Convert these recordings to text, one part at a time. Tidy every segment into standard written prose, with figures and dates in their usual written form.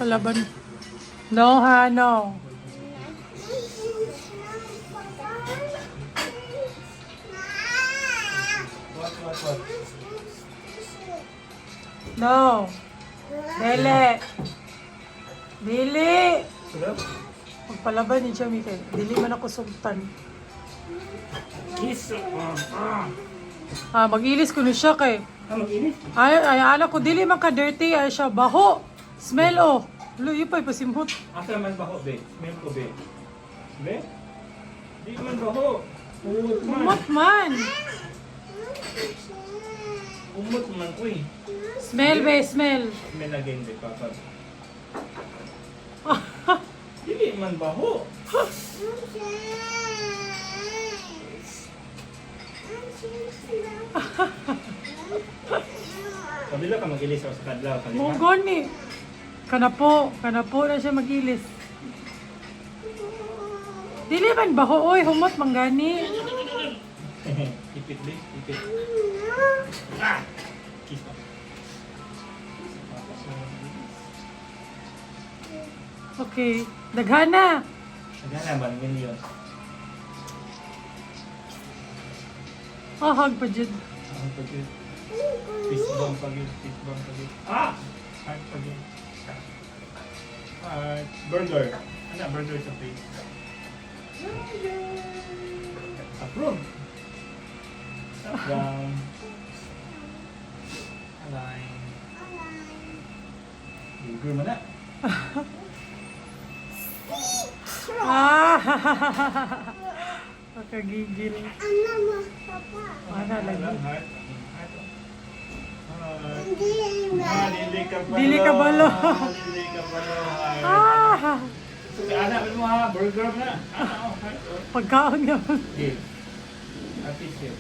Palaban. No, ha, no. What? No. Dili. Dili. Sarap? Magpalaban ni siya, Mikael. Dili man ako sugtan. Kiss. Mag-ilis ko ni siya kay. Mag-inis? Ay, alam ko, dili man ka-dirty. Ay siya, baho. Smell, oh. Luyo pa, ipasimhot. Asa man baho, be? Smell ko, be. Be? Di man baho. Umot man. Umot man. Umot man, uy. Smell, be, smell. Smell again, be, papa. Dili man baho. Kabila ka mag-ilis sa kadlaw. Munggon ni. Kanapo na siya mag-ilis. Dili man baho, oy, humot manggani. Ipit, be. Ipit. Ah! Kiss pa. Okay, daghana. Nagana ba ng million? Hag pa jud. Ang pag-yun. Fist bump pag-yun. Fist bump pag-yun. Ah! Heart pag-yun. Heart. Burger. Ano? Burger sa face. Approve. Stop down. Align. Burger mo na. Makagigil. Ana lagi. Heart. Heart. Dili ka balo. Dili ka balo. Dili ka balo. Heart. Sige, anak mo ha. Burger mo na. Anak mo. Heart. Pagkaon niya. Give. Appreciate.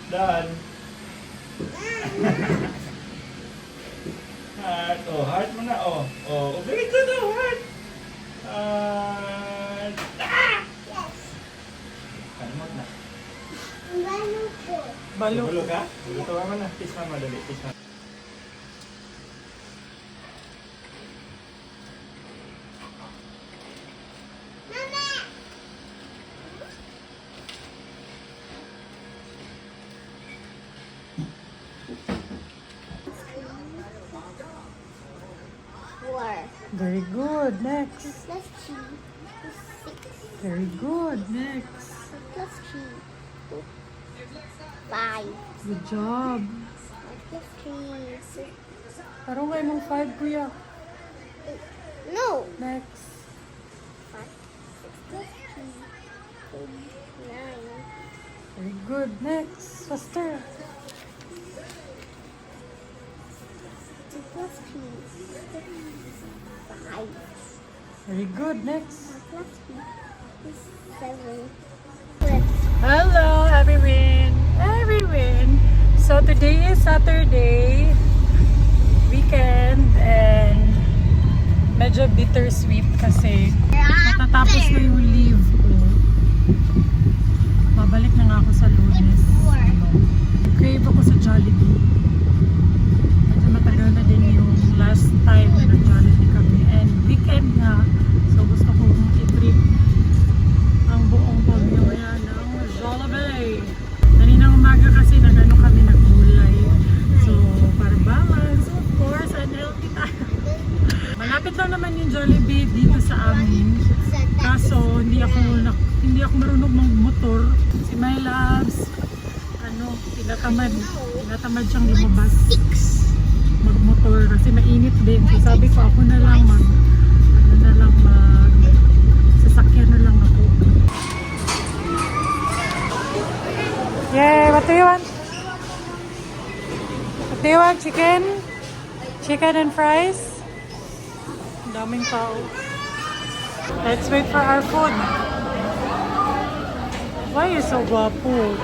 Done. Heart. Oh, heart mo na. Oh. Oh, very good. Oh, heart. Heart. Ah! Kalimot na. Balo. Bulo ka? Bulo ka mama na. Kiss mama, dali. Kiss mama. Very good. Next. Plus 3 is 6. Very good. Next. Plus 3 5. Good job. Plus 3 is 6. Parang kayo mong 5, kuya. No. Next. 5, 6 plus 3 9. Very good. Next. Faster. 2 plus 3 5. Very good. Next. Plus 3 is 7. Hello, everyone. Everyone. So today is Saturday weekend and medyo bittersweet kasi matatapos na yung leave ko. Babalik na nga ako sa Lunes. Crave ako sa Jollibee. Medyo matagal na din yung last time na nag-Jollibee kami. And weekend nga. So gusto kong i-trip ang buong pamilya ng Jollibee. Kaninang umaga kasi nag-ano kami, naggulay. So, para balance, of course, and healthy tayo. Malapit lang naman yung Jollibee dito sa amin. Kaso, hindi ako marunong mag-motor. Si My Loves, tinatamad siyang lumabas. Mag-motor kasi mainit din. So, sabi ko, ako na lang sasakyan na lang ako. Yay! What do you want? What do you want? Chicken? Chicken and fries? Ang daming tao. Let's wait for our food. Why you so guwapo?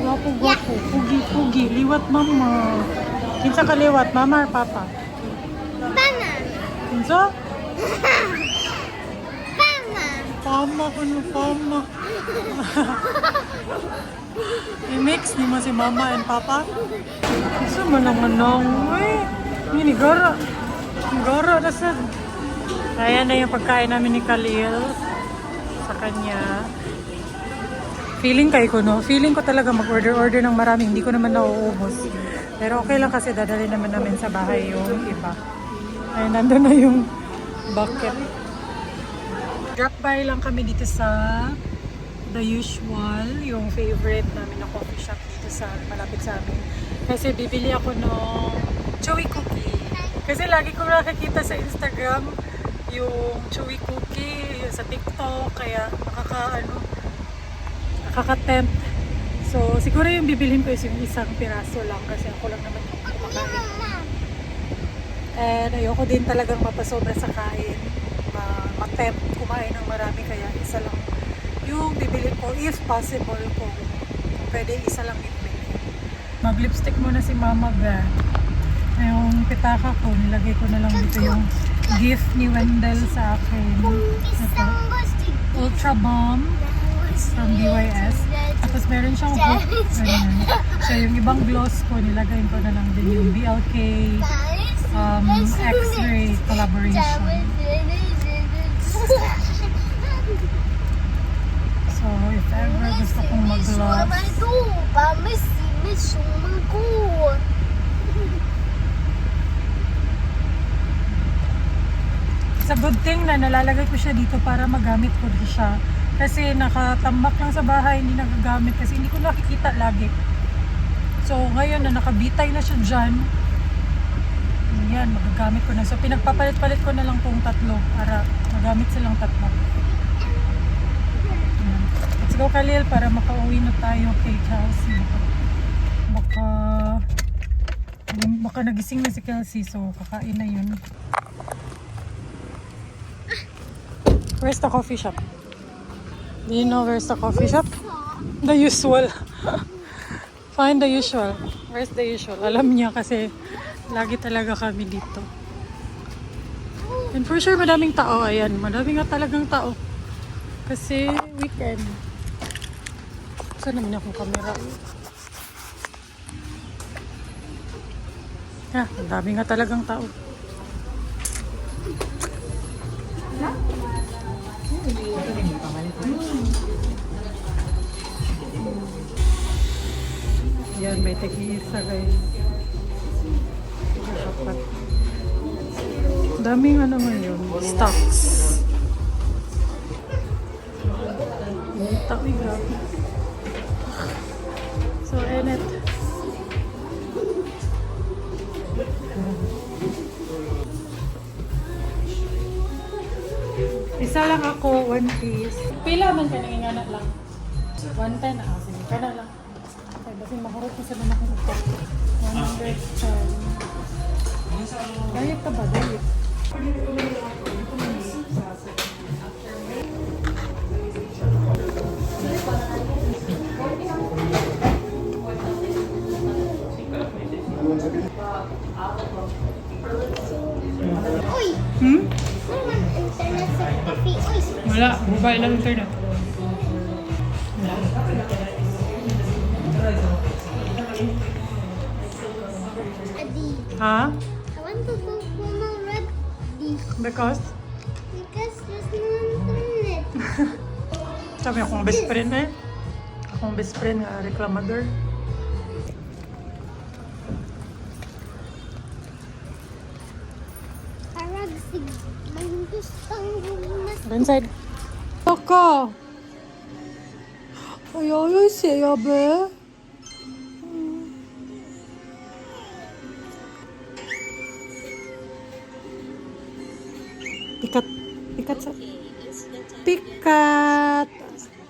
Guwapo. Pugi. Liwat mama. Kinsa ka liwat? Mama or papa? Mama. Kinsa? Mama. Pama. I-mix ni mo si mama and papa. Gusto mo naman nang, Ini goro. Goro na sa. Ayan na yung pagkain namin ni Khalil sa kanya. Feeling ko talaga mag-order ng marami. Hindi ko naman nauubos. Pero okay lang kasi dadali naman namin sa bahay yung iba. Ay, nandun na yung bucket. Drop by lang kami dito sa The Usual, yung favorite namin na coffee shop dito sa malapit sa amin. Kasi bibili ako ng chewy cookie. Kasi lagi ko nakikita sa Instagram yung chewy cookie sa TikTok, kaya nakaka-tempt. So siguro yung bibilhin ko is yung isang piraso lang kasi ako lang naman yung kumakain. And ayoko din talagang mapasobra sa kain, ma-tempt kumain ng marami, kaya isa lang yung bibilhin ko if possible, kung pwede isa lang yung bibilhin. Mag-lipstick muna si Mama Bear. Yung pitaka ko, nilagay ko na lang dito yung gift ni Wendell sa akin. Ito, Ultra Bomb from BYS. Tapos meron siyang hook. Ganyan. So yung ibang gloss ko, nilagay ko na lang din yung BLK X-ray collaboration. So if ever gusto kong mag-gloss, it's a good thing na nalalagay ko siya dito para magamit ko siya. Kasi nakatambak lang sa bahay, hindi nagagamit kasi hindi ko nakikita lagi. So ngayon na nakabitay na siya dyan, yan, magagamit ko na. So pinagpapalit-palit ko na lang tong tatlo para magamit silang tatlo. Yan. Let's go Khalil para makauwi na tayo kay Chelsea. Baka nagising na si Kelsey, so kakain na yun. Where's the coffee shop? Do you know where's the coffee shop? The Usual. Find The Usual. Where's The Usual? Alam niya kasi lagi talaga kami dito. And for sure madaming tao. Ayan, madaming nga talagang tao. Kasi weekend. Saan naman akong camera? Yeah, madaming nga talagang tao. Yan, may tag-iisa guys. Apat. Daming ano ngayon, stocks. Tawi, grabe. So, Enet. Isa lang ako, 1 piece. Pila man ka nanginganak lang? 110 na ako. Sige ka na lang. Okay, basi mahurot ko sa naman akong ito. 110. Diet ka ba? Diet. Uy! Hmm? Naman internet sa coffee. Uy! Wala. Mobile lang internet. Adi. Ha? I want to go for my red dish Because? because there's no internet. Sabi akong best friend eh. Akong best friend na reklamador. Parang sig may gustong gumas. Inside. Baka. Ay, siya be. Pikat. Pikat sa... Pikat.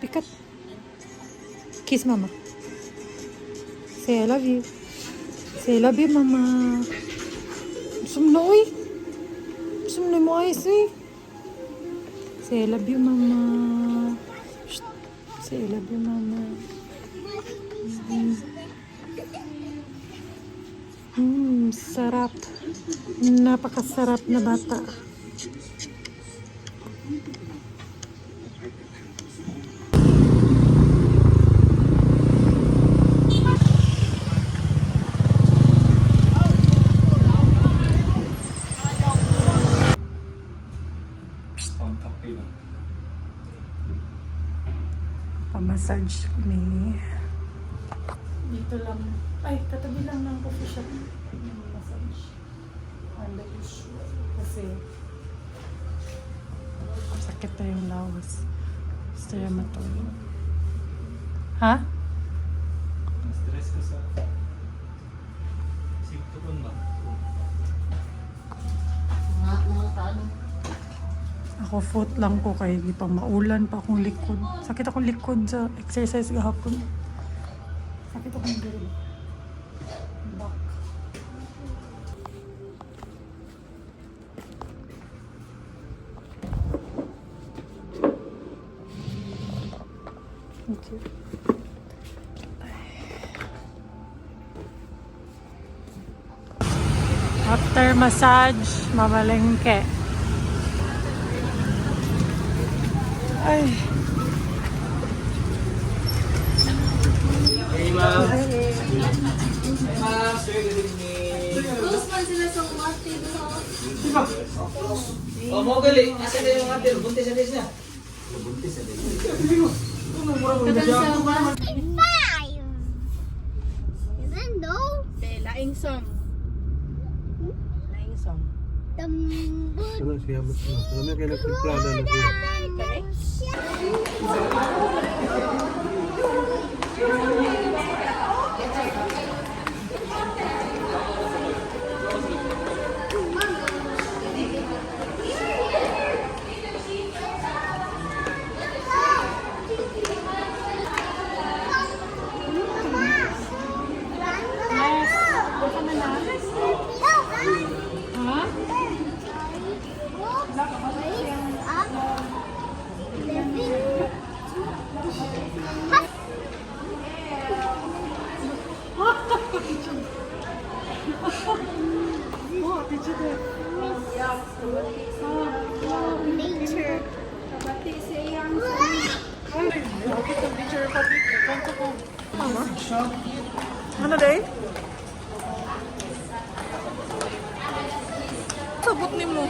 Pikat. Kiss mama. Say I love you. Say I love you mama. Sumno uy. Sumno mo ayos eh. Say I love you mama. Shh. Say I love you mama. Sarap. Napakasarap na bata. massage ni dito lang. Ay, katabi lang ng coffee shop. Yung massage. And the usual. Kasi sakit na yung lawas. Gusto niya matulog. Ha? Stress ka sa... Sigturon ba? Ako foot lang ko kay di pa maulan pa akong likod. Sakit akong likod sa exercise gahapon. Sakit akong diri. Back. Thank you. After massage, mamalengke. Ay. Hey, ma'am. Hey, ma'am. Sir, good evening. Close man sila sa water Oh, mo gali. Asa na yung atin? Buntis na siya. Buntis na Five! Even though Laing song. Laing song. Tambut Ano siya mo? Ano kaya nagplano na siya? Ha? Oh, did you do it? Nature. Ay, okay to picture ko. Kanto ko. Mama? Ano day? Sabot ni mo.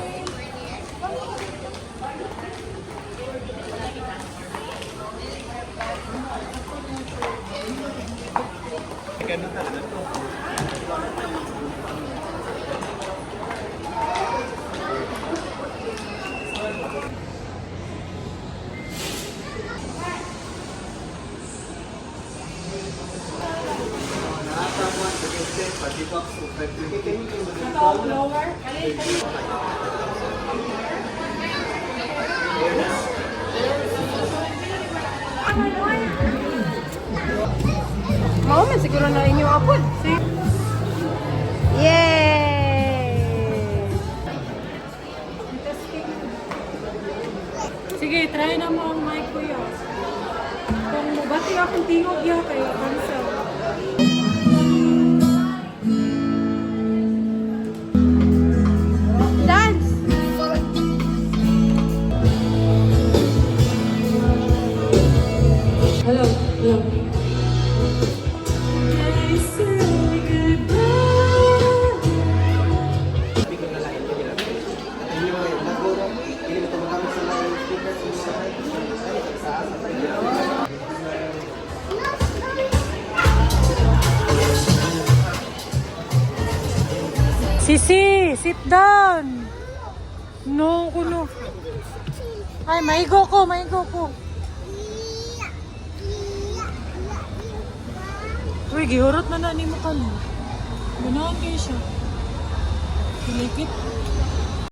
Mao man siguro na inyo apod. Yay! Sige, try na mo ang mic ko yun. Kung mabati akong tingog ya kayo, cancel. Dance! Hello, hello. I say goodbye. Sisi, sit down. No, kuno. Ay, maigo ko, maigo ko. Uy, gihurot na ni mo ka no. Ganahan kayo siya. Pilikit.